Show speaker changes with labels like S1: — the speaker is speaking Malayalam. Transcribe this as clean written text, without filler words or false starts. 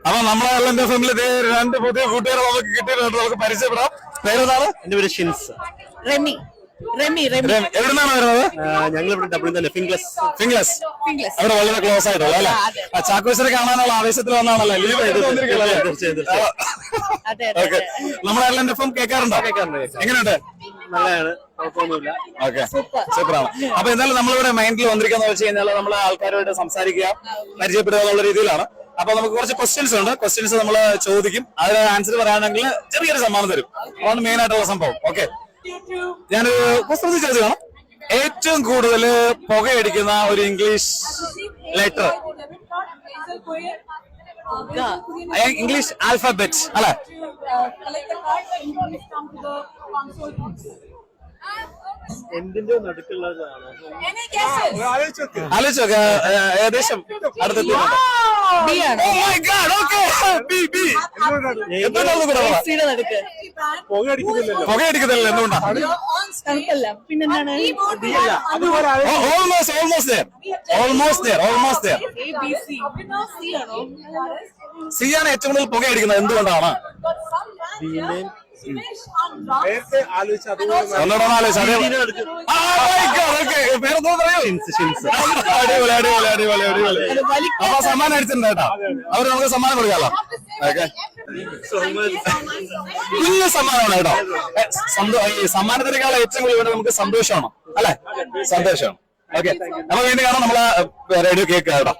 S1: അപ്പൊ നമ്മളെ എല്ലാം ഫാമിലി രണ്ട് പുതിയ കൂട്ടുകാരെ നമുക്ക് കിട്ടിയിട്ടുണ്ട്. നമുക്ക് പരിചയപ്പെടാം. പേരെന്താണ്?
S2: എന്റെ പേര് ഷിൻസ്.
S3: റെമി.
S1: എവിടുന്നാണ് വരുന്നത്?
S2: ഞങ്ങൾ ഇവിടെ ഡബിൾ തന്നെ
S1: ഫിംഗ്ലസ് അവിടെ വളരെ ക്ലോസ് ആയിട്ടുള്ള അല്ലെ? ചാക്കോസിനെ കാണാനുള്ള ആവേശത്തിൽ വന്നാണല്ലോ ലീവ് ഓക്കെ. നമ്മളെല്ലാം എഫ്എം കേൾക്കാറുണ്ടോ? എങ്ങനെയുണ്ട്?
S2: നല്ലതാണ്, കുഴപ്പമൊന്നുമില്ല.
S1: ഓക്കെ, സൂപ്പറാണ്. അപ്പൊ എന്തായാലും നമ്മളിവിടെ മൈൻഡിൽ വന്നിരിക്കുന്ന വെച്ച് കഴിഞ്ഞാൽ നമ്മളെ ആൾക്കാരോട് സംസാരിക്കുക, പരിചയപ്പെടുക എന്നുള്ള രീതിയിലാണ്. അപ്പൊ നമുക്ക് കുറച്ച് ക്വസ്റ്റ്യൻസ് ഉണ്ട്. ക്വസ്റ്റ്യൻസ് നമ്മൾ ചോദിക്കും, അതിന് ആൻസർ പറയുകയാണെങ്കിൽ ചെറിയൊരു സമ്മാനം തരും. അതാണ് മെയിൻ ആയിട്ടുള്ള സംഭവം. ഓക്കെ, ഞാനൊരു ക്വസ്റ്റ്യൻ ചോദിക്കണം. ഏറ്റവും കൂടുതൽ പുകയടിക്കുന്ന ഒരു ഇംഗ്ലീഷ് ലെറ്റർ, ഇംഗ്ലീഷ് ആൽഫബറ്റ് അല്ലെ?
S2: എന്തിന്റെ നടുക്കുള്ളതാണ്?
S1: ആലോചിച്ചോക്ക, ഏകദേശം അടുത്തെത്തി. പുകയടിക്കുന്നില്ല, എന്തുകൊണ്ടാണ്?
S3: പിന്നെന്താണ്?
S1: സി ആണ് ഏറ്റവും കൂടുതൽ പുകയടിക്കുന്നത്, എന്തുകൊണ്ടാണ്? അപ്പൊ സമ്മാനം അടിച്ചിട്ടുണ്ട് കേട്ടോ. അവര് നമുക്ക് സമ്മാനം കൊടുക്കാലോ. ഓക്കെ, വലിയ സമ്മാനമാണ് കേട്ടോ. ഈ സമ്മാനത്തിനേക്കാൾ ഏറ്റവും കൂടുതൽ ഇവിടെ നമുക്ക് സന്തോഷമാണ് അല്ലെ? സന്തോഷമാണ്. ഓക്കെ, അപ്പൊ വീണ്ടും കാണാം നമ്മളെ റേഡിയോ കേക്ക് കേട്ടോ.